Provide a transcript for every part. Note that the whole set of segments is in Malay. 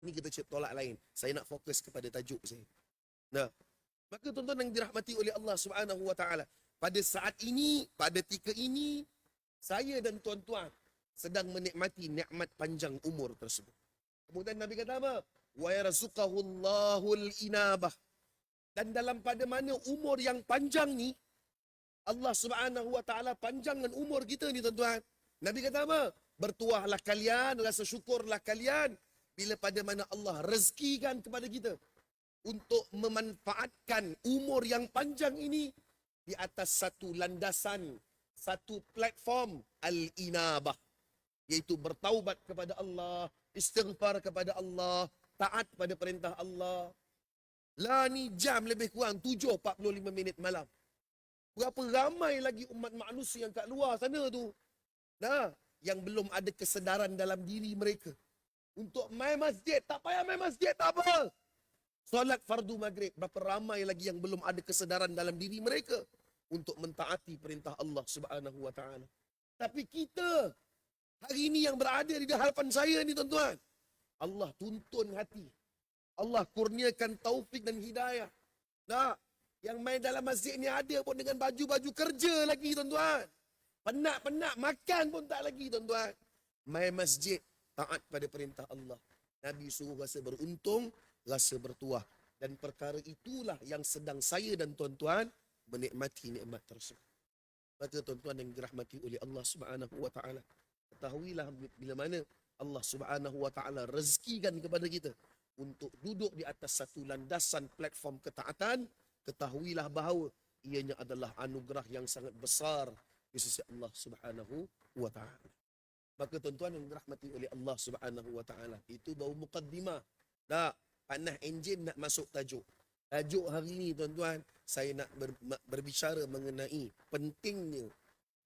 Ini kita tolak lain. Saya nak fokus kepada tajuk saya. Nah, maka tuan-tuan yang dirahmati oleh Allah Subhanahu wa taala, pada saat ini, pada ketika ini, saya dan tuan-tuan sedang menikmati nikmat panjang umur tersebut. Kemudian Nabi kata apa? Wa yarzuqahullahul inabah. Dan dalam pada mana umur yang panjang ni, Allah Subhanahu wa taala panjangkan umur kita ni tuan-tuan. Nabi kata apa? Bertuahlah kalian, rasa syukurlah kalian bila pada mana Allah rezekikan kepada kita untuk memanfaatkan umur yang panjang ini di atas satu landasan, satu platform al-inabah, iaitu bertaubat kepada Allah, istighfar kepada Allah, taat pada perintah Allah. Lah ni jam lebih kurang 7.45 minit malam. Berapa ramai lagi umat manusia yang kat luar sana tu, nah, yang belum ada kesedaran dalam diri mereka untuk main masjid. Tak payah main masjid, tak apa. Solat fardu maghrib, berapa ramai lagi yang belum ada kesedaran dalam diri mereka untuk mentaati perintah Allah Subhanahu wa taala. Tapi kita hari ini yang berada di hadapan saya ni tuan-tuan, Allah tuntun hati. Allah kurniakan taufik dan hidayah. Nah, yang main dalam masjid ni ada pun dengan baju-baju kerja lagi tuan-tuan. Penat-penat makan pun tak lagi tuan-tuan. Main masjid, taat pada perintah Allah. Nabi suruh rasa beruntung, rasa bertuah. Dan perkara itulah yang sedang saya dan tuan-tuan menikmati nikmat tersebut. Maka tuan-tuan yang dirahmati oleh Allah Subhanahu wa taala, ketahuilah bila mana Allah Subhanahu wa taala rezekikan kepada kita untuk duduk di atas satu landasan platform ketaatan, ketahuilah bahawa ianya adalah anugerah yang sangat besar di sisi Allah Subhanahu wa taala. Maka tuan-tuan yang dirahmati oleh Allah Subhanahu wa taala, itu baru mukaddimah. Dah panah enjin nak masuk tajuk. Tajuk hari ini tuan-tuan, saya nak berbicara mengenai pentingnya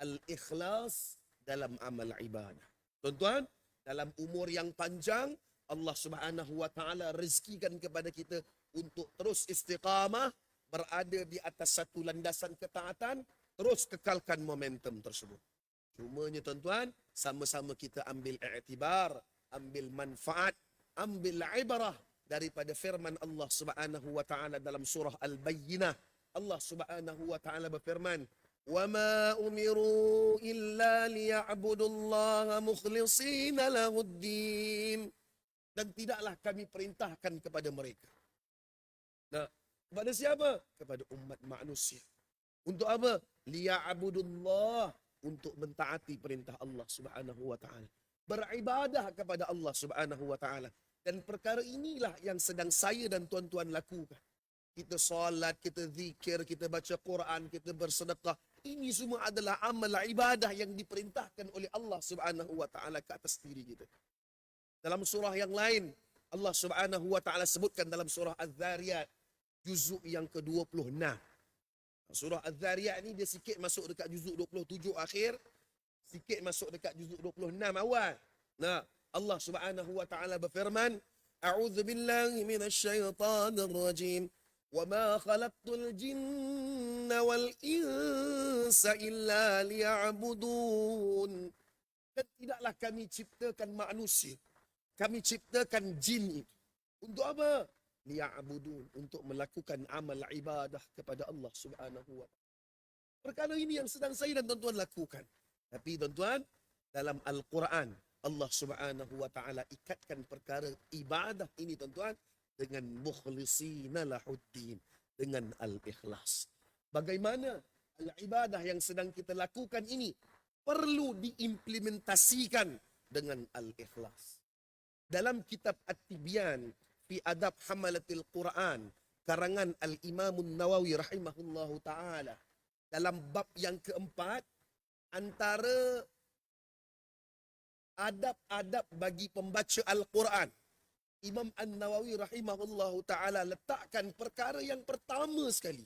al-ikhlas dalam amal ibadah. Tuan-tuan, dalam umur yang panjang, Allah Subhanahu wa taala rezekikan kepada kita untuk terus istiqamah, berada di atas satu landasan ketaatan, terus kekalkan momentum tersebut. Cumanya tuan-tuan, sama-sama kita ambil i'tibar, ambil manfaat, ambil ibarah daripada firman Allah Subhanahu wa taala dalam surah Al-Bayyinah. Allah Subhanahu wa taala berfirman, "Wa ma umiru illa liya'budullaha mukhlishina lahuddin." Dan tidaklah kami perintahkan kepada mereka. Nah, kepada siapa? Kepada umat manusia. Untuk apa? Liya'budullah, untuk mentaati perintah Allah Subhanahu wa taala. Beribadah kepada Allah Subhanahu wa taala. Dan perkara inilah yang sedang saya dan tuan-tuan lakukan. Kita solat, kita zikir, kita baca Quran, kita bersedekah. Ini semua adalah amal ibadah yang diperintahkan oleh Allah Subhanahu wa taala ke atas diri kita. Dalam surah yang lain, Allah Subhanahu wa taala sebutkan dalam surah Az-Zariyat, juzuk yang ke-26. Surah Az-Zariyat ni dia sikit masuk dekat juzuk 27 akhir, sikit masuk dekat juzuk 26 awal. Nah, Allah Subhanahu wa taala berfirman, "A'udzu billahi minasyaitonir rajim. Wa ma khalaqtul jinna wal insa illa liya'budun." Dan tidaklah kami ciptakan manusia, kami ciptakan jin itu. Untuk apa? Liya'budun, untuk melakukan amal ibadah kepada Allah Subhanahu wa taala. Perkara ini yang sedang saya dan tuan-tuan lakukan. Tapi tuan-tuan, dalam Al-Quran, Allah Subhanahu wa taala ikatkan perkara ibadah ini tuan-tuan dengan mukhlisina lahuddin, dengan al-ikhlas. Bagaimana al-ibadah yang sedang kita lakukan ini perlu diimplementasikan dengan al-ikhlas. Dalam kitab At-Tibyan fi Adab Hamalatil Quran, karangan Al-Imam Nawawi rahimahullahu taala, dalam bab yang keempat, antara adab-adab bagi pembaca Al-Quran, Imam An-Nawawi rahimahullahu taala letakkan perkara yang pertama sekali.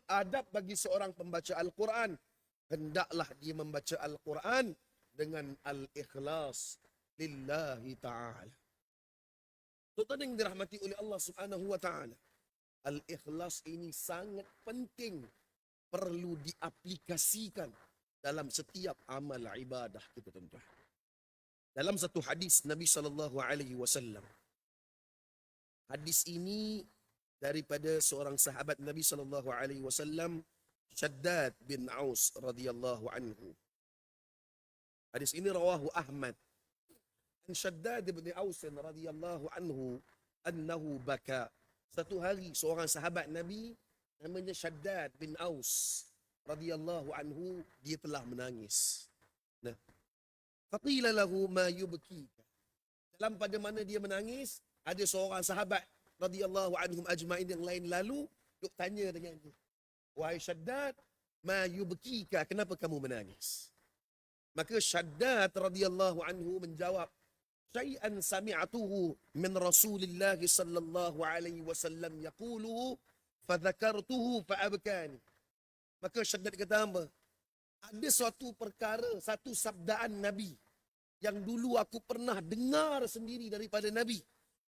Adab bagi seorang pembaca Al-Quran, hendaklah dia membaca Al-Quran dengan al-ikhlas lillahi ta'ala. Tuan-tuan yang dirahmati oleh Allah Subhanahu wa taala, al-ikhlas ini sangat penting, perlu diaplikasikan dalam setiap amal ibadah kita tuan-tuan. Dalam satu hadis Nabi SAW. Hadis ini daripada seorang sahabat Nabi SAW, Shaddad bin Aus radhiyallahu anhu. Hadis ini rawahu Ahmad. An Shaddad bin Aus radhiyallahu anhu annahu baka. Satu hari seorang sahabat Nabi namanya Shaddad bin Aus radhiyallahu anhu, dia telah menangis. Nah, faqila lahu ma yubkika. Dalam pada mana dia menangis, ada seorang sahabat radhiyallahu anhum ajmain yang lain lalu duk tanya dengan dia, wahai Shaddad, ma yubkika, kenapa kamu menangis? Maka Shaddad radhiyallahu anhu menjawab, syai'an sami'atuhu min Rasulillah sallallahu alaihi wasallam yaqulu fadzakartuhu fa'abkani. Maka Shaddad kata apa? Ada suatu perkara, satu sabdaan Nabi yang dulu aku pernah dengar sendiri daripada Nabi.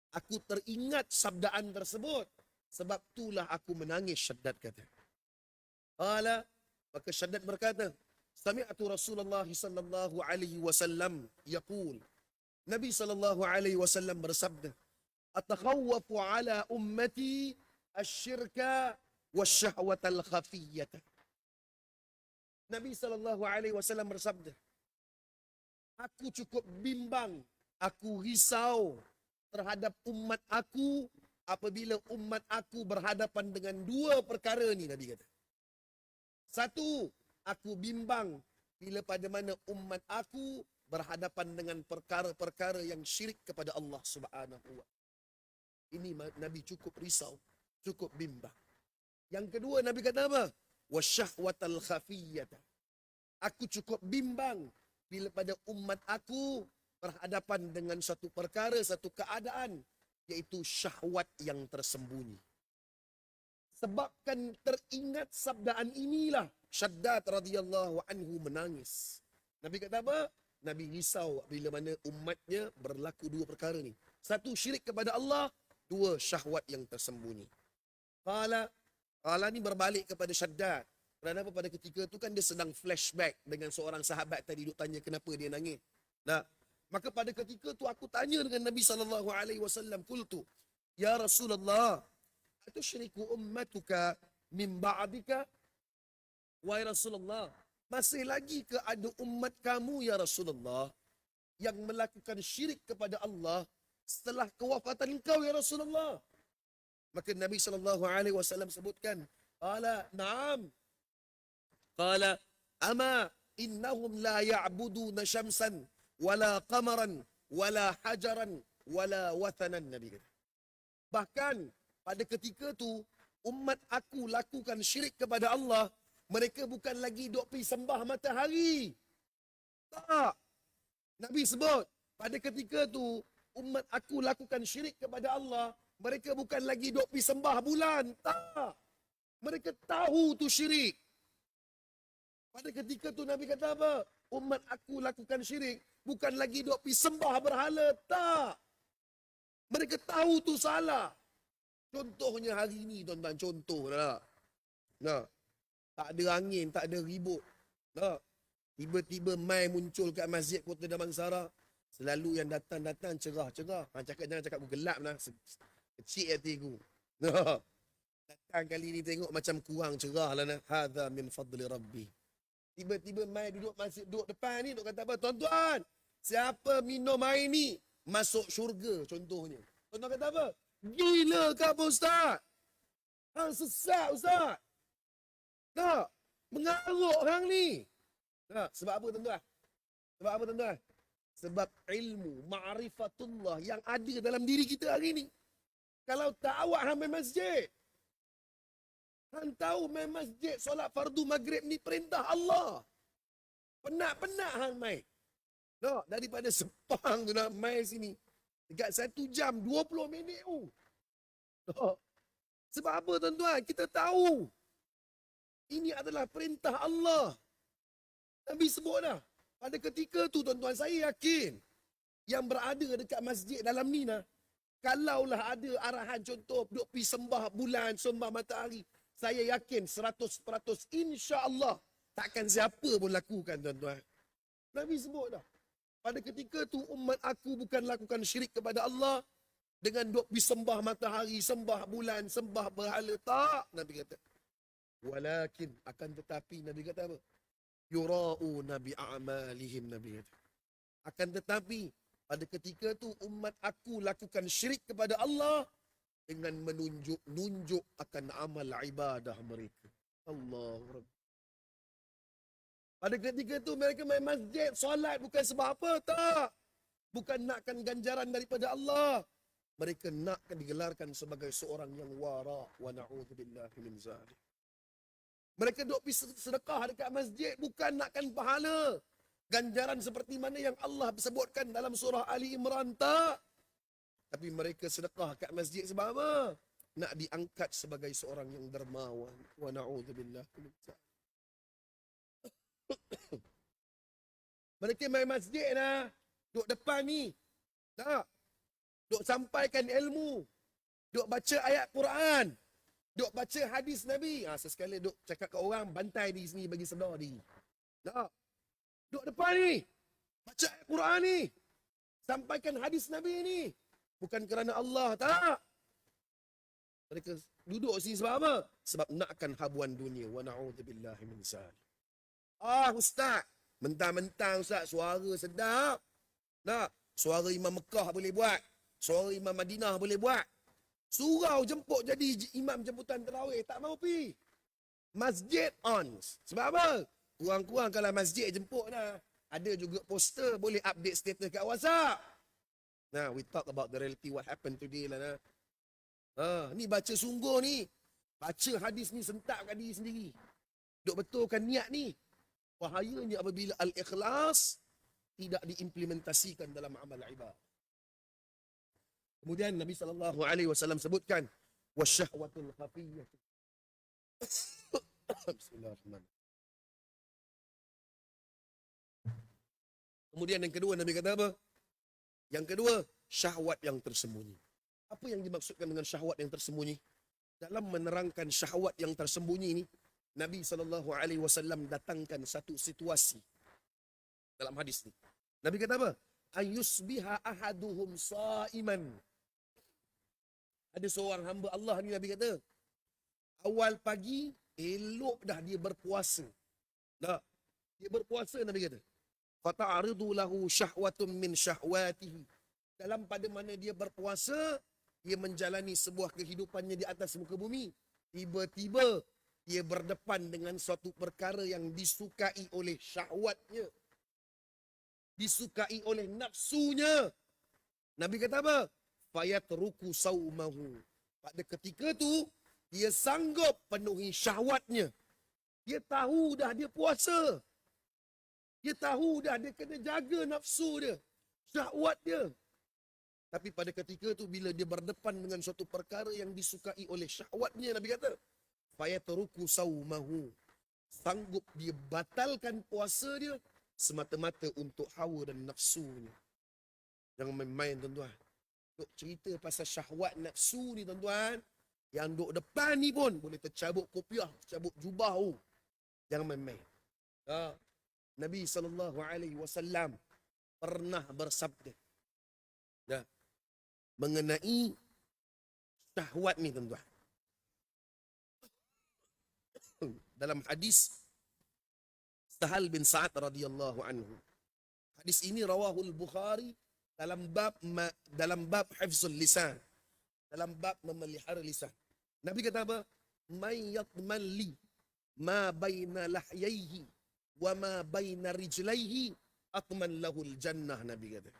Aku teringat sabdaan tersebut. Sebab itulah aku menangis, Shaddad kata. Qala, maka Shaddad berkata, sami'atu Rasulullah sallallahu alaihi wasallam yaqul. Nabi sallallahu alaihi wasallam bersabda, atakhawwafu ala ummati asyirka wasyahwatal khafiyyata. Nabi SAW bersabda, aku cukup bimbang, aku risau terhadap umat aku apabila umat aku berhadapan dengan dua perkara ni, Nabi kata. Satu, aku bimbang bila pada mana umat aku berhadapan dengan perkara-perkara yang syirik kepada Allah Subhanahu wa Ta'ala. Ini Nabi cukup risau, cukup bimbang. Yang kedua, Nabi kata apa? Wasyahwatal khafiyyata. Aku cukup bimbang bila pada umat aku berhadapan dengan satu perkara, satu keadaan, iaitu syahwat yang tersembunyi. Sebabkan teringat sabdaan inilah Shaddad radhiyallahu anhu menangis. Nabi kata apa? Nabi risau bila mana umatnya berlaku dua perkara ni. Satu, syirik kepada Allah. Dua, syahwat yang tersembunyi. Qala ni berbalik kepada Shaddad. Kenapa pada ketika tu kan dia sedang flashback dengan seorang sahabat tadi duk tanya kenapa dia nangis. Nah, maka pada ketika tu aku tanya dengan Nabi SAW, qultu, ya Rasulullah, atusyriku ummatuka min ba'dika? Wahai Rasulullah, masih lagi ke ada umat kamu ya Rasulullah yang melakukan syirik kepada Allah setelah kewafatan engkau ya Rasulullah? Maka Nabi SAW sebutkan, qala na'am. Qala ama innahum la ya'buduna syamsan wala qamaran wala hajaran wala wathanan. Nabi kata. Bahkan pada ketika tu umat aku lakukan syirik kepada Allah, mereka bukan lagi duk pergi sembah matahari. Tak. Nabi sebut pada ketika tu umat aku lakukan syirik kepada Allah, mereka bukan lagi duk pergi sembah bulan. Tak. Mereka tahu tu syirik. Pada ketika tu Nabi kata apa? Umat aku lakukan syirik, bukan lagi duk pergi sembah berhala. Tak. Mereka tahu tu salah. Contohnya hari ni tuan-tuan, contoh tak? Nah. Tak ada angin, tak ada ribut. Tak. Tiba-tiba mai muncul kat masjid Kota Damansara. Selalu yang datang-datang cerah-cerah. Jangan cakap aku gelap lah. Kecil hati aku. Nah. Datang kali ni tengok macam kurang cerah lah. Hadha min fadli Rabbi. Tiba-tiba mai duduk masjid, duduk depan ni, duduk kata apa? Tuan-tuan, siapa minum air ni, masuk syurga contohnya. Tuan-tuan kata apa? Gila ke apa Ustaz? Hang sesat Ustaz. Tak. Mengaruk hang ni. Tak. Sebab apa tuan-tuan? Sebab apa tuan-tuan? Sebab ilmu, ma'rifatullah yang ada dalam diri kita hari ni. Kalau tak awak hang main masjid. Hang tahu main masjid solat fardu maghrib ni perintah Allah. Penat-penat hang main. Tak. Daripada Sepang tu nak main sini. Dekat 1 jam, 20 minit tu. Tak. Sebab apa tuan-tuan? Kita tahu. Ini adalah perintah Allah. Nabi sebut dah. Pada ketika tu tuan-tuan, saya yakin yang berada dekat masjid dalam ni nah, kalaulah ada arahan contoh duk pergi sembah bulan, sembah matahari, saya yakin 100% insya-Allah takkan siapa pun lakukan tuan-tuan. Nabi sebut dah. Pada ketika tu umat aku bukan lakukan syirik kepada Allah dengan duk sembah matahari, sembah bulan, sembah berhala. Tak, Nabi kata. Walakin, akan tetapi, Nabi kata apa? Yura'una bi'amalihim, Nabi kata. Akan tetapi, pada ketika tu umat aku lakukan syirik kepada Allah dengan menunjuk akan amal ibadah mereka. Allah. Pada ketika tu mereka main masjid, solat bukan sebab apa, tak. Bukan nakkan ganjaran daripada Allah. Mereka nakkan digelarkan sebagai seorang yang wara wa na'udzubillahi min zalik. Mereka duk pergi sedekah dekat masjid bukan nakkan pahala. Ganjaran seperti mana yang Allah sebutkan dalam surah Ali Imran, tak. Tapi mereka sedekah kat masjid sebab apa? Nak diangkat sebagai seorang yang dermawan. Wa na'udzubillahi min zalik. Mereka main masjid lah. Duk depan ni. Tak. Duk sampaikan ilmu. Duk baca ayat Quran. Duk baca hadis Nabi. Sesekali duk cakap kat orang, bantai di sini bagi sedar di. Tak. Duk depan ni. Baca ayat Quran ni. Sampaikan hadis Nabi ni. Bukan kerana Allah, tak. Mereka duduk sini sebab apa? Sebab nakkan habuan dunia. Wa na'udzubillahi min zalik. Ustaz. Mentang-mentang Ustaz, suara sedap. Nak, suara Imam Mekah boleh buat. Suara Imam Madinah boleh buat. Surau jemput jadi imam jemputan tarawih. Tak mau pergi. Masjid on. Sebab apa? Kurang-kurang kalau masjid jemput dah. Ada juga poster boleh update status kat WhatsApp. Nah, we talk about the reality what happened today lah. Ni baca sungguh ni. Baca hadis ni sentak kat diri sendiri. Duk betulkan niat ni. Bahayanya apabila al-ikhlas tidak diimplementasikan dalam amal ibadah. Kemudian Nabi SAW sebutkan wasyahwatul khafiyyah. Bismillahirrahmanirrahim. Kemudian yang kedua Nabi kata apa? Yang kedua, syahwat yang tersembunyi. Apa yang dimaksudkan dengan syahwat yang tersembunyi? Dalam menerangkan syahwat yang tersembunyi ini, Nabi SAW datangkan satu situasi dalam hadis ni. Nabi kata apa? Ayusbiha ahaduhum sa'iman. Ada seorang hamba Allah ni, Nabi kata, awal pagi, elok dah dia berpuasa. Dah, dia berpuasa, Nabi kata. Fata'aridu lahu syahwatun min syahwatihi. Dalam pada mana dia berpuasa, dia menjalani sebuah kehidupannya di atas muka bumi. Tiba-tiba, dia berdepan dengan suatu perkara yang disukai oleh syahwatnya. Disukai oleh nafsunya. Nabi kata apa? Fayatruku saumahu. Pada ketika tu, dia sanggup penuhi syahwatnya. Dia tahu dah dia puasa. Dia tahu dah dia kena jaga nafsu dia. Syahwat dia. Tapi pada ketika tu, bila dia berdepan dengan suatu perkara yang disukai oleh syahwatnya, Nabi kata, fayatruku saumahu. Sanggup dia batalkan puasa dia semata-mata untuk hawa dan nafsunya. Jangan main-main, tuan-tuan. Duk cerita pasal syahwat nafsu ni, tuan-tuan. Yang duk depan ni pun boleh tercabut kopiah, tercabut jubah. Jangan main-main. Nabi SAW pernah bersabda mengenai syahwat ni, tuan-tuan. Dalam hadis Sahal bin Sa'ad radhiyallahu anhu. Hadis ini rawahul Bukhari dalam bab hifzul lisan. Dalam bab memelihara lisan. Nabi kata apa? May yatman li ma baina lahyaihi wa ma baina rijlaihi atman lahul jannah, Nabi kata.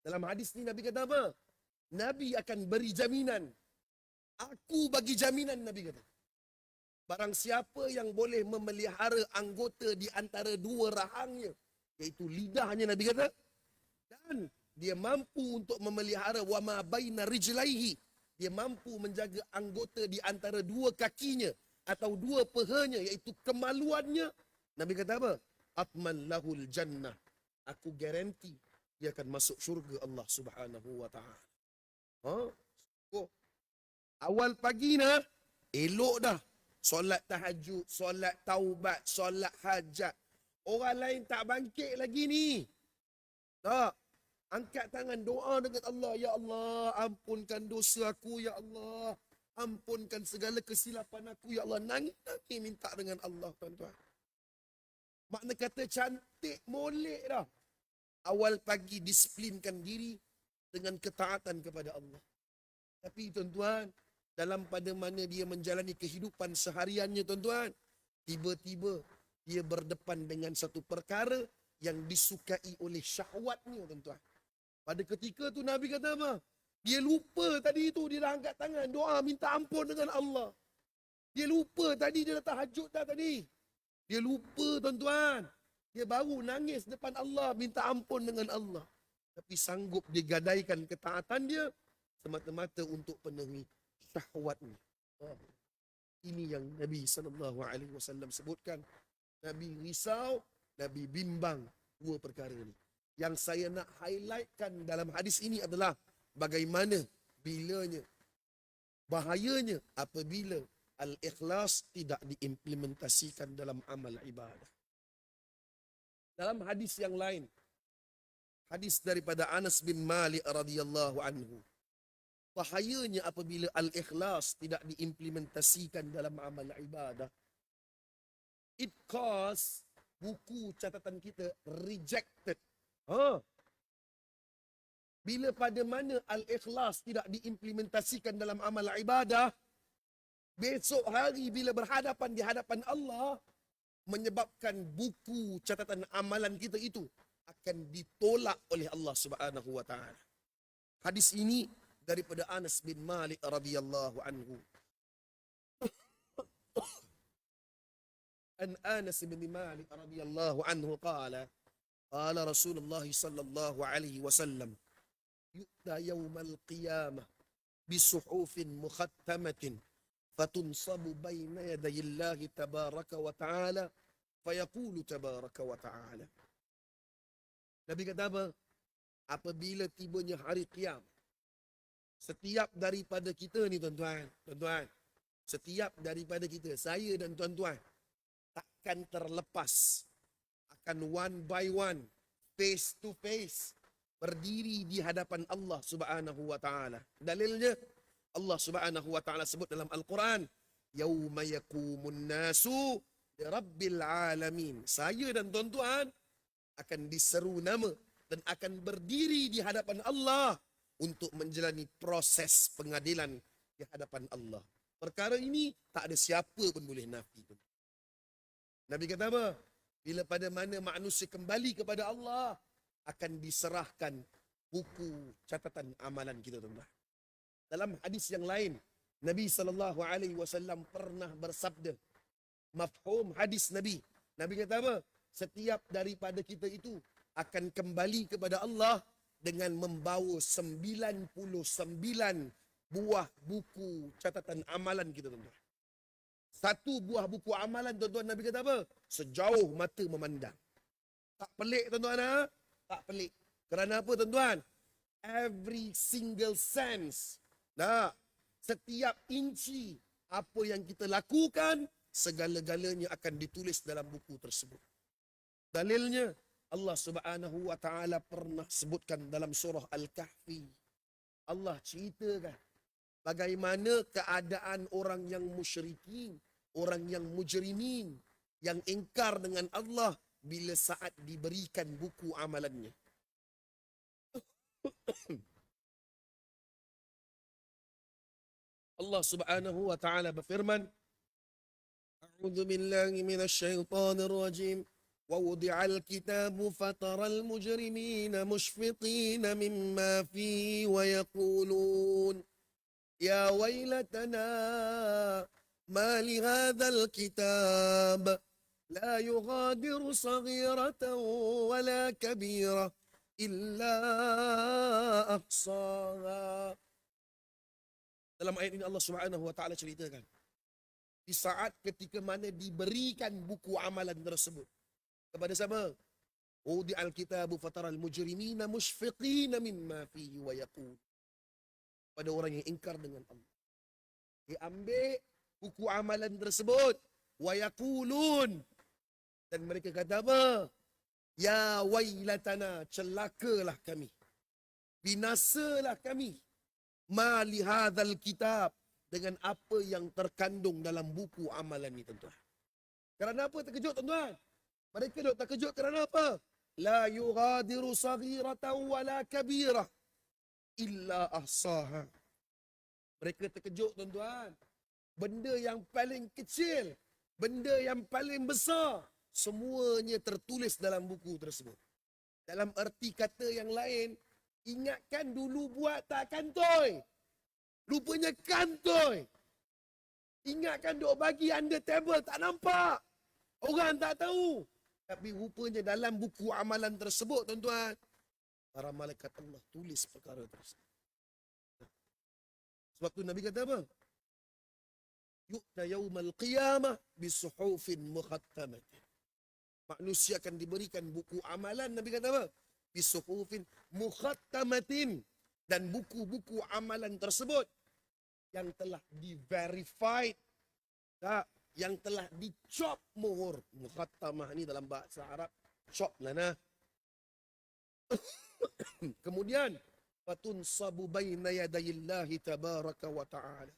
Dalam hadis ni Nabi kata apa? Nabi akan beri jaminan. Aku bagi jaminan, Nabi kata. Barang siapa yang boleh memelihara anggota di antara dua rahangnya, iaitu lidahnya, Nabi kata, dan dia mampu untuk memelihara wama baina rijlaihi, dia mampu menjaga anggota di antara dua kakinya atau dua pahanya, iaitu kemaluannya, Nabi kata apa? Atman lahul jannah. Aku garanti dia akan masuk syurga Allah Subhanahu wa taala. Awal pagi nah, elok dah. Solat tahajud, solat taubat, solat hajat. Orang lain tak bangkit lagi ni. Tak. Angkat tangan, doa dengan Allah. Ya Allah, ampunkan dosa aku, ya Allah. Ampunkan segala kesilapan aku, ya Allah. Nangis minta dengan Allah, tuan-tuan. Makna kata cantik, molek dah. Awal pagi disiplinkan diri dengan ketaatan kepada Allah. Tapi tuan-tuan, dalam pada mana dia menjalani kehidupan sehariannya, tuan-tuan, tiba-tiba dia berdepan dengan satu perkara yang disukai oleh syahwatnya, tuan-tuan. Pada ketika tu Nabi kata apa? Dia lupa tadi itu, dia dah angkat tangan, doa minta ampun dengan Allah. Dia lupa tadi, dia dah tahajud dah tadi. Dia lupa, tuan-tuan. Dia baru nangis depan Allah, minta ampun dengan Allah. Tapi sanggup digadaikan ketaatan dia semata-mata untuk penuhi syahwatnya. Ini yang Nabi SAW sebutkan. Nabi risau, Nabi bimbang dua perkara ini. Yang saya nak highlightkan dalam hadis ini adalah bagaimana bilanya, bahayanya apabila al-ikhlas tidak diimplementasikan dalam amal ibadah. Dalam hadis yang lain, hadis daripada Anas bin Malik radhiyallahu anhu, bahayanya apabila al-ikhlas tidak diimplementasikan dalam amal ibadah. It cause buku catatan kita rejected. Bila pada mana al-ikhlas tidak diimplementasikan dalam amal ibadah, besok hari bila berhadapan di hadapan Allah, menyebabkan buku catatan amalan kita itu akan ditolak oleh Allah Subhanahu wa taala. Hadis ini daripada Anas bin Malik radhiyallahu anhu. An Anas bin Malik radhiyallahu anhu qala Rasulullah sallallahu alaihi wasallam yu'ta yawmal qiyamah bisuhufin mukhattamatin fatunsabu baina yaday Allah tabaraka wa ta'ala fayaqulu tabaraka wa ta'ala. Nabi kata apa? Apabila tibanya hari kiamat, setiap daripada kita ni tuan-tuan, setiap daripada kita, saya dan tuan-tuan, takkan terlepas, akan one by one, face to face, berdiri di hadapan Allah Subhanahu wa ta'ala. Dalilnya, Allah Subhanahu wa ta'ala sebut dalam Al-Quran, yauma yakumun nasu li rabbil alamin. Saya dan tuan-tuan akan diseru nama dan akan berdiri di hadapan Allah untuk menjalani proses pengadilan di hadapan Allah. Perkara ini tak ada siapa pun boleh nafi. Nabi kata apa? Bila pada mana manusia kembali kepada Allah, akan diserahkan buku catatan amalan kita, tuan-tuan. Dalam hadis yang lain, Nabi SAW pernah bersabda, mafhum hadis Nabi. Nabi kata apa? Setiap daripada kita itu akan kembali kepada Allah dengan membawa 99 buah buku catatan amalan kita, tuan-tuan. Satu buah buku amalan, tuan-tuan, Nabi kata apa? Sejauh mata memandang. Tak pelik, tuan-tuan, tak pelik. Kerana apa, tuan-tuan? Every single sense. Setiap inci apa yang kita lakukan, segala-galanya akan ditulis dalam buku tersebut. Dalilnya, Allah Subhanahu wa ta'ala pernah sebutkan dalam surah Al-Kahfi. Allah ceritakan bagaimana keadaan orang yang musyrikin, orang yang mujrimin, yang ingkar dengan Allah bila saat diberikan buku amalannya. Allah Subhanahu wa ta'ala berfirman, A'udzu billahi minasy syaithanir rajim. Wa wudi'al kitabu fataral mujrimina mushfiqina mimma fihi wa yaqulun ya waylatana ma li hadzal kitab la yughadiru saghiratan wala kabirah illa ahsaha. Dalam ayat ini Allah Subhanahu wa ta'ala ceritakan di saat ketika mana diberikan buku amalan tersebut kepada siapa? Udi al-kitabu fataral mujrimina mushfiqina mimma fihi wa yaqul. Pada orang yang ingkar dengan Allah. Diambil buku amalan tersebut wa yaqulun, dan mereka kata apa? Ya wailatana, celakalah kami. Binasalah kami. Ma li hadzal kitab, dengan apa yang terkandung dalam buku amalan ni tuan-tuan. Kerana apa terkejut tuan-tuan? Mereka duk terkejut kerana apa? La yughadiru saghiratan wala kabirah illa ahsaha. Mereka terkejut tuan-tuan. Benda yang paling kecil, benda yang paling besar, semuanya tertulis dalam buku tersebut. Dalam erti kata yang lain, ingatkan dulu buat tak kantoi. Rupanya kantoi. Ingatkan duk bagi under table tak nampak. Orang tak tahu. Tapi rupanya dalam buku amalan tersebut tuan-tuan, para malaikat Allah tulis perkara tersebut. Sebab tu Nabi kata apa? Yu'ta yawmal qiyamah bisuhufin mukhattamatin. Manusia akan diberikan buku amalan, Nabi kata apa? Bisuhufin mukhattamatin. Dan buku-buku amalan tersebut yang telah di-verified, tak? Yang telah dicop mohor. Mukhattamah ni dalam bahasa Arab, cop lah nah. Kemudian, fatunsabu baina yadayillahi tabaraka wa ta'ala.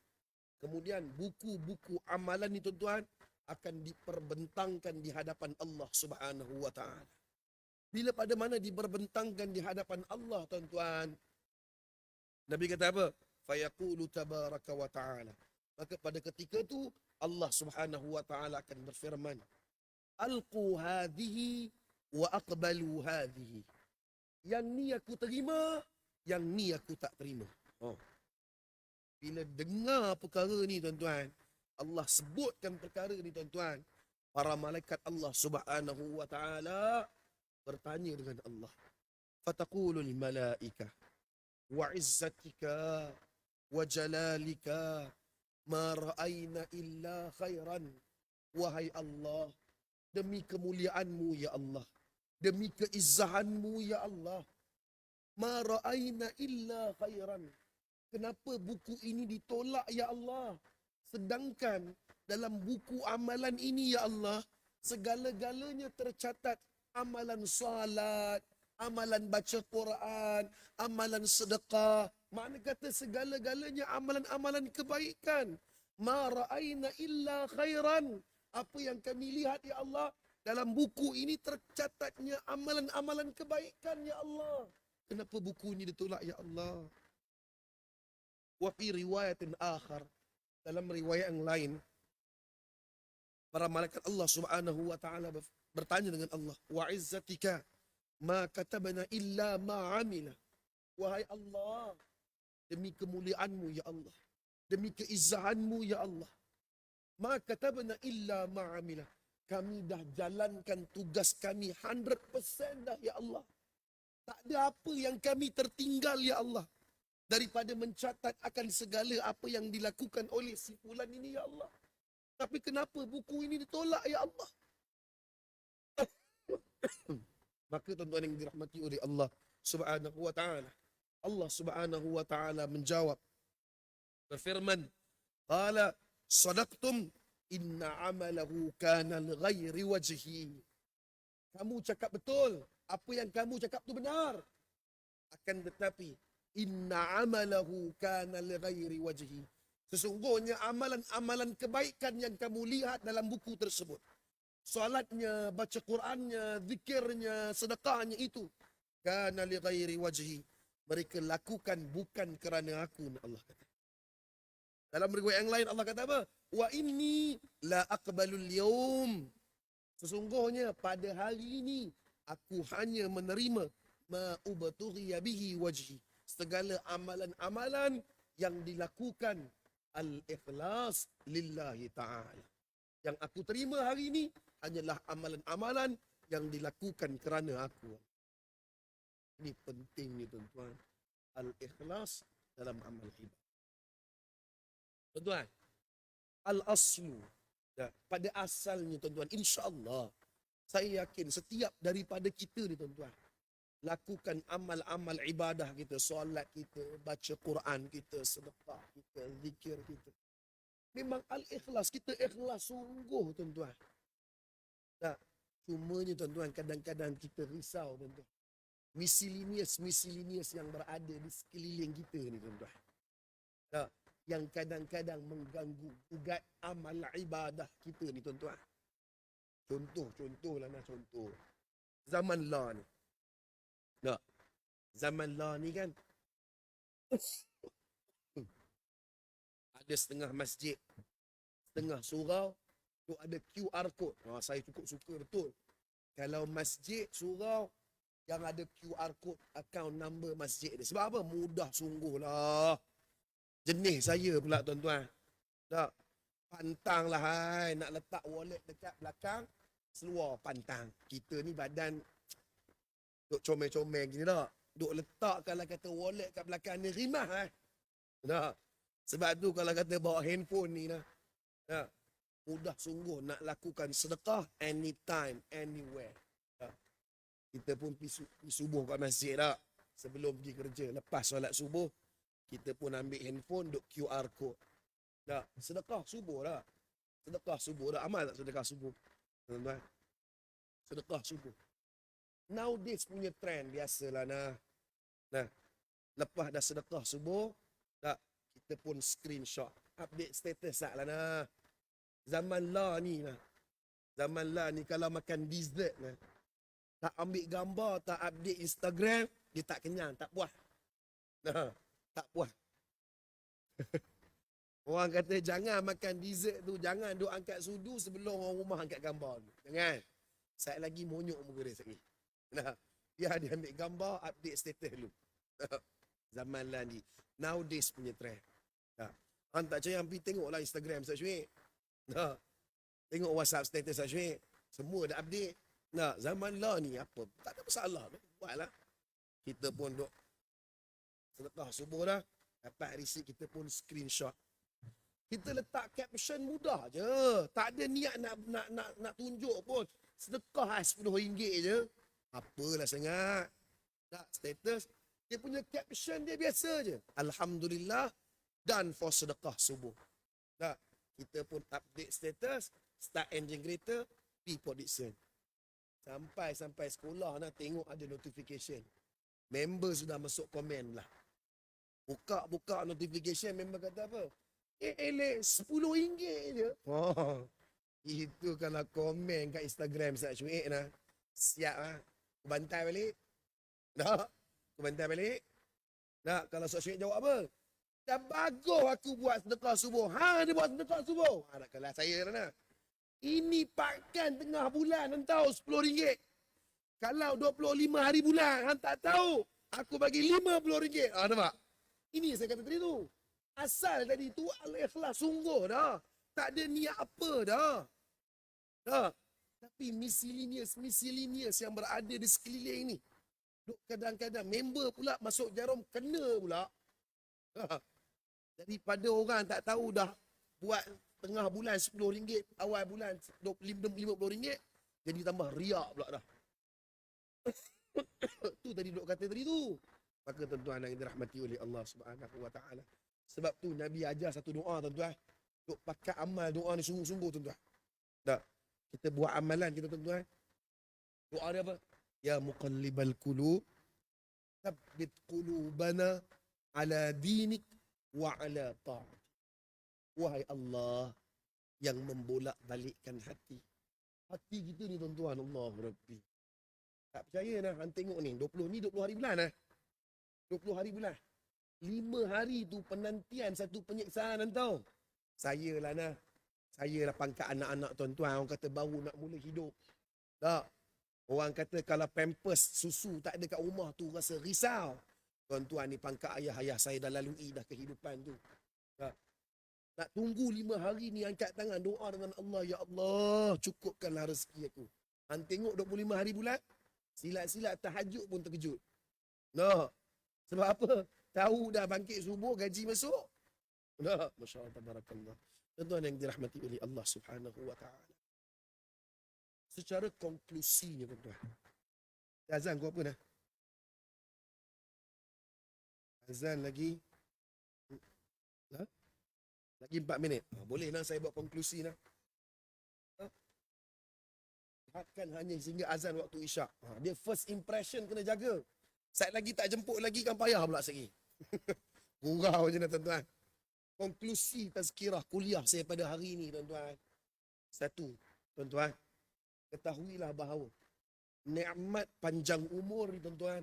Kemudian buku-buku amalan ni tuan-tuan akan diperbentangkan di hadapan Allah Subhanahu wa taala. Bila pada mana diperbentangkan di hadapan Allah tuan-tuan, Nabi kata apa? Fayaqulu tabaraka wa ta'ala. Maka pada ketika tu Allah Subhanahu wa taala akan berfirman, alqu hadhihi wa aqbalu hadhihi. Yang ni aku terima, yang ni aku tak terima. Bila dengar perkara ni tuan-tuan, Allah sebutkan perkara ni tuan-tuan, para malaikat Allah Subhanahu wa taala bertanya dengan Allah. Fataqulul malaikah wa izzatika wa jalalika ma ra'ayna illa khairan. Wahai Allah, demi kemuliaanmu ya Allah, demi keizzahanmu ya Allah, ma ra'ayna illa khairan. Kenapa buku ini ditolak ya Allah? Sedangkan dalam buku amalan ini ya Allah, segala-galanya tercatat. Amalan salat, amalan baca Quran, amalan sedekah. Makna kata segala-galanya amalan-amalan kebaikan. Ma ra'ayna illa khairan. Apa yang kami lihat ya Allah, dalam buku ini tercatatnya amalan-amalan kebaikan ya Allah. Kenapa buku ini ditolak ya Allah? Wa fi riwayatin akhar, dalam riwayat yang lain, para malaikat Allah Subhanahu wa taala bertanya dengan Allah, wa izzatika ma katabna illa ma amila. Wahai Allah, demi kemuliaanmu ya Allah, demi keizzahanmu ya Allah, ma katabna illa ma amila. Kami dah jalankan tugas kami 100% dah ya Allah. Tak ada apa yang kami tertinggal ya Allah, daripada mencatat akan segala apa yang dilakukan oleh si fulan ini ya Allah. Tapi kenapa buku ini ditolak ya Allah? Maka tuan-tuan yang dirahmati oleh Allah Subhanahu wa taala, Allah Subhanahu wa taala menjawab, berfirman, qala sadaqtum inna amalahu kana lighairi wajhi. Kamu cakap betul, apa yang kamu cakap tu benar. Akan tetapi inna amalahu kana lighairi wajhi. Sesungguhnya amalan-amalan kebaikan yang kamu lihat dalam buku tersebut, salatnya, baca Qurannya, zikirnya, sedekahnya itu, kana lighairi wajhi. Mereka lakukan bukan kerana aku, Allah kata. Dalam riwayat yang lain Allah kata apa? Wa inni la aqbalul yawm. Sesungguhnya pada hari ini aku hanya menerima ma ubtughiya bihi wajhi. Segala amalan-amalan yang dilakukan al-ikhlas lillahi ta'ala. Yang aku terima hari ini hanyalah amalan-amalan yang dilakukan kerana aku. Ini penting ni tuan-tuan. Al-ikhlas dalam amal ibadah. Tuan-tuan, al-aslu, pada asalnya tuan-tuan, insya-Allah saya yakin setiap daripada kita ni tuan-tuan, lakukan amal-amal ibadah kita, solat kita, baca Quran kita, sedekah kita, zikir kita, memang al-ikhlas, kita ikhlas sungguh tuan-tuan. Cumanya tuan-tuan, kadang-kadang kita risau tuan-tuan. Miscellaneous yang berada di sekeliling kita ni tuan-tuan. Nah, yang kadang-kadang mengganggu gugat amal ibadah kita ni tuan-tuan. Contohlah contoh. Zaman lah ni. Nah, zaman lah ni kan ada setengah masjid, setengah surau, tu ada QR code. Saya cukup suka betul. Kalau masjid, surau, yang ada QR code, account number masjid dia. Sebab apa? Mudah sungguh lah. Jenis saya pula tuan-tuan. Tak. Pantang lah hai. Nak letak wallet dekat belakang, seluar pantang. Kita ni badan duk comel-comel gini tak. Duk letak kalau kata wallet kat belakang ni rimah hai. Tak. Sebab tu kalau kata bawa handphone ni lah. Tak. Mudah sungguh nak lakukan sedekah anytime, anywhere. Tak. Kita pun pergi subuh kat masjid tak. Sebelum pergi kerja. Lepas solat subuh, kita pun ambil handphone, duk QR code. Tak. Sedekah subuh tak. Sedekah subuh tak. Amal tak sedekah subuh? Tuan-tuan. Sedekah subuh. Nowadays punya trend biasalah nah. Nah. Lepas dah sedekah subuh, tak. Kita pun screenshot. Update status tak lah nah. Zaman lah ni nah. Zaman lah ni kalau makan dessert nah. Tak ambil gambar, tak update Instagram, dia tak kenyang, tak puas. Nah, tak puas. Orang kata jangan makan dessert tu, jangan duk angkat sudu sebelum orang rumah angkat gambar tu. Jangan. Saya lagi monyok muka dia sekali. Nah, biar dia ambil gambar, update status dulu. Zaman lah ni. Nowadays punya trend. Nah, orang tak percaya, pergi tengoklah Instagram Ustaz Syuib. Nah, tengok WhatsApp status Ustaz Syuib. Semua dah update. Nah, zaman lah ni apa? Tak ada masalah. Buatlah. Kita pun duk sedekah subuh dah. Dapat receipt, kita pun screenshot. Kita letak caption mudah je. Tak ada niat nak tunjuk pun. Sedekah RM10 je. Apalah sangat. Tak, status. Dia punya caption dia biasa je. Alhamdulillah. Done for sedekah subuh. Tak, kita pun update status. Start engine greater. P-Prediction. Sampai sekolah nak tengok ada notification. Member sudah masuk komen lah. Buka notification, member kata apa? Elek RM10 je. Oh, itu kalau komen kat Instagram Ustaz Syuib lah. Siap lah. Aku bantai balik. Tak? Aku bantai balik. Tak? Kalau Ustaz Syuib jawab apa? Dah bagus aku buat sedekah subuh. Dia buat sedekah subuh. Nak kelas saya lah nak. Ini pakan tengah bulan, hang tahu RM10. Kalau 25 hari bulan, hang tak tahu. Aku bagi RM50. Nampak? Ini saya kata tadi tu. Asal tadi tu al-ikhlas sungguh dah. Tak ada niat apa dah. Dah. Tapi miscellaneous yang berada di sekeliling ni. Duk kadang-kadang member pula masuk jarum kena pula. Dah. Daripada orang tak tahu dah buat tengah bulan RM10, awal bulan RM50, jadi tambah riak pula dah. Tu tadi duk kata tadi tu. Maka tuan-tuan yang dirahmati oleh Allah Subhanahu wa taala. Sebab tu Nabi ajar satu doa tuan-tuan. Duk pakai amal doa ni sungguh-sungguh tuan-tuan. Tak. Kita buat amalan kita tuan-tuan. Doa dia apa? Ya muqallibal qulub, tsabbit qulubana ala dinik wa ala ta'at. Wahai Allah yang membolak-balikkan hati. Hati kita ni tuan-tuan, Allah Rabbi. Tak percaya nah, hang tengok ni, 20 hari bulan nah. 20 hari bulan. 5 hari tu penantian satu penyiksaan hang tahu. Saya lah nah. Saya lah pangkat anak-anak tuan-tuan, orang kata baru nak mula hidup. Tak. Orang kata kalau pampers susu tak ada kat rumah tu rasa risau. Tuan-tuan ni pangkat ayah-ayah saya dah lalui dah kehidupan tu. Tak. Nak tunggu 5 hari ni angkat tangan doa dengan Allah. Ya Allah, cukupkanlah rezeki aku. Hang tengok 25 hari bulan, silat-silat tahajud pun terkejut. Nah, sebab apa? Tahu dah bangkit subuh, gaji masuk. Nah, Masya Allah, tabarakallah. Tuan-tuan yang dirahmati oleh Allah Subhanahu wa ta'ala. Secara konklusinya tuan-tuan. Azan kau apa dah? Azan lagi. Lagi 4 minit. Boleh lah saya buat konklusi lah. Akan hanya sehingga azan waktu isyak. Dia first impression kena jaga. Saat lagi tak jemput lagi kan payah pula sekali. Gurau je lah tuan-tuan. Konklusi tazkirah kuliah saya pada hari ini tuan-tuan. Satu, tuan-tuan, ketahuilah bahawa nikmat panjang umur ni tuan-tuan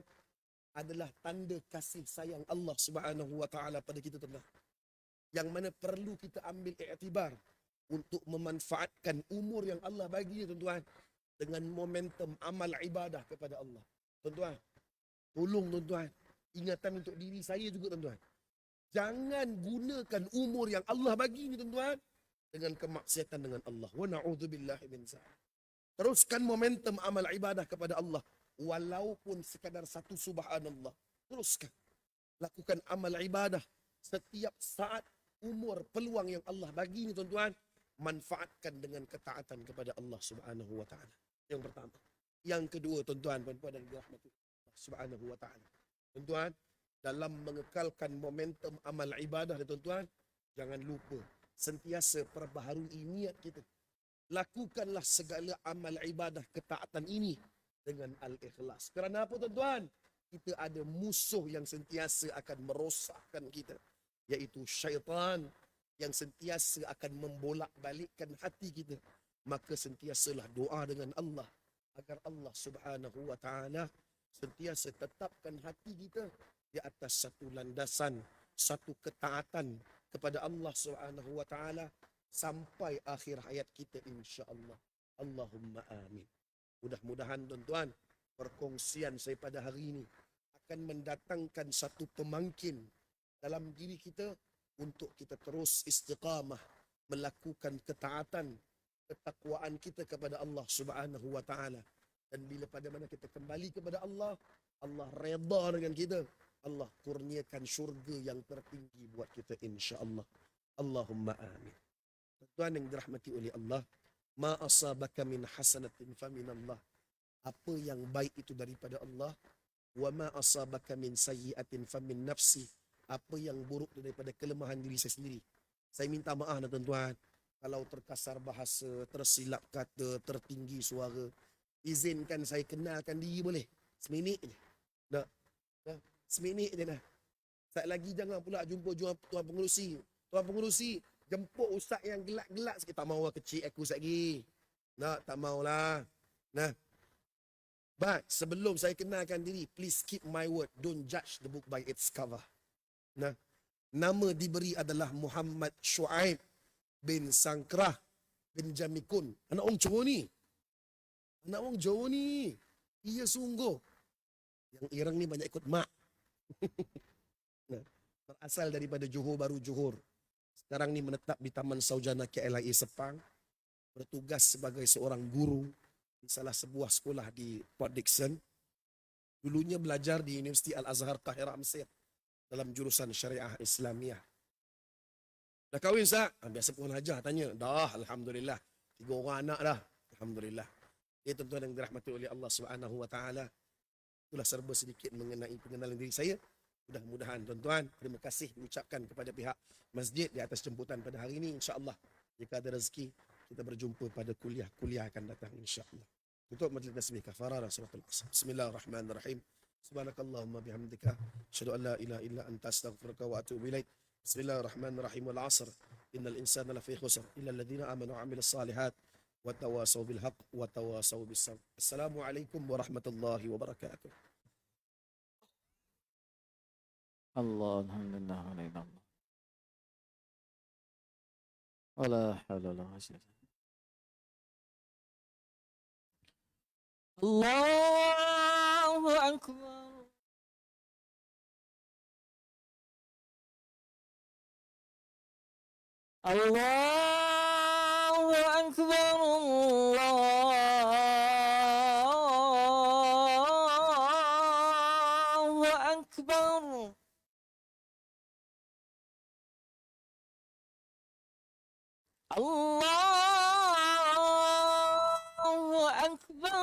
adalah tanda kasih sayang Allah Subhanahu wa taala pada kita tuan-tuan. Yang mana perlu kita ambil iktibar untuk memanfaatkan umur yang Allah bagi tuan-tuan dengan momentum amal ibadah kepada Allah. Tuan-tuan, tolong tuan-tuan, ingatan untuk diri saya juga tuan-tuan. Jangan gunakan umur yang Allah bagi ni tuan-tuan dengan kemaksiatan dengan Allah. Wa na'udzubillahi min zalik. Teruskan momentum amal ibadah kepada Allah walaupun sekadar satu subhanallah. Teruskan. Lakukan amal ibadah setiap saat, umur, peluang yang Allah bagi ni tuan-tuan, manfaatkan dengan ketaatan kepada Allah Subhanahu wa taala. Yang pertama. Yang kedua tuan-tuan, puan-puan dan dirahmati Allah Subhanahu wa taala. Tuan-tuan, dalam mengekalkan momentum amal ibadah tuan-tuan, jangan lupa sentiasa perbaharui niat kita. Lakukanlah segala amal ibadah ketaatan ini dengan al-ikhlas. Kerana apa tuan-tuan? Kita ada musuh yang sentiasa akan merosakkan kita, iaitu syaitan yang sentiasa akan membolak-balikkan hati kita. Maka sentiasalah doa dengan Allah agar Allah Subhanahu wa taala sentiasa tetapkan hati kita di atas satu landasan, satu ketaatan kepada Allah Subhanahu wa taala sampai akhir hayat kita insya-Allah. Allahumma amin. Mudah-mudahan tuan-tuan, perkongsian saya pada hari ini akan mendatangkan satu pemangkin dalam diri kita untuk kita terus istiqamah melakukan ketaatan, ketakwaan kita kepada Allah Subhanahu wa taala. Dan bila pada mana kita kembali kepada Allah, Allah redha dengan kita. Allah kurniakan syurga yang tertinggi buat kita insya-Allah. Allahumma amin. Tuan yang dirahmati oleh Allah, ma asabaka min hasanatin faminallah. Apa yang baik itu daripada Allah. Wa ma asabaka min sayyi'atin famin nafsi. Apa yang buruk itu daripada kelemahan diri saya sendiri. Saya minta maaf tuan-tuan kalau terkasar bahasa, tersilap kata, tertinggi suara. Izinkan saya kenalkan diri boleh? Seminit je. Dah. Seminit je dah. Saat lagi jangan pula jumpa tuan pengerusi. Tuan pengerusi, jemput ustaz yang gelak-gelak sikit. Tak mahu kecil aku sekejap lagi. Nak, tak maulah. Nah. But sebelum saya kenalkan diri, please keep my word. Don't judge the book by its cover. Nah. Nama diberi adalah Muhammad Shu'aib bin Sangkrah bin Jamikun. Anak orang Johor ni. Anak orang Johor ni. Iya sungguh. Yang irang ni banyak ikut mak. Nah, berasal daripada Johor Baru Johor. Sekarang ni menetap di Taman Saujana KLIA Sepang. Bertugas sebagai seorang guru di salah sebuah sekolah di Port Dickson. Dulunya belajar di Universiti Al-Azhar Tahira Mesir dalam jurusan Syariah Islamiah. Dah kahwin sah? Biasa puan hajah tanya. Dah, alhamdulillah. 3 orang anak dah. Alhamdulillah. Ya tuan-tuan yang dirahmati oleh Allah Subhanahu wa taala. Itulah serba sedikit mengenai pengenalan diri saya. Mudah-mudahan tuan-tuan, terima kasih diucapkan kepada pihak masjid di atas jemputan pada hari ini. InsyaAllah, jika ada rezeki, kita berjumpa pada kuliah akan datang insyaAllah. Untuk majlis tasbih kafarah dan suratul asr. Bismillahirrahmanirrahim. Subhanakallahumma bihamdika. Asyhadu an la ilaha illa anta astaghfiruka wa atubu ilaik. Bismillahirrahmanirrahim. Wal asr. Innal insana lafi khusr. Illa alladhina amanu wa amilus salihat. Wa tawasaw bil haqq wa tawasaw bis sabr. Assalamualaikum warahmatullahi wabarakatuh. Allah, alhamdulillah, alhamdulillah. Wala hawla wala quwwata illa billah. Allahu akbar. Allahu akbar. Allahu akbar. Allahu akbar.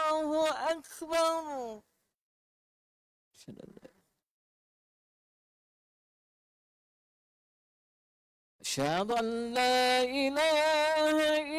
Allahu akbar. أشهد أن لا إله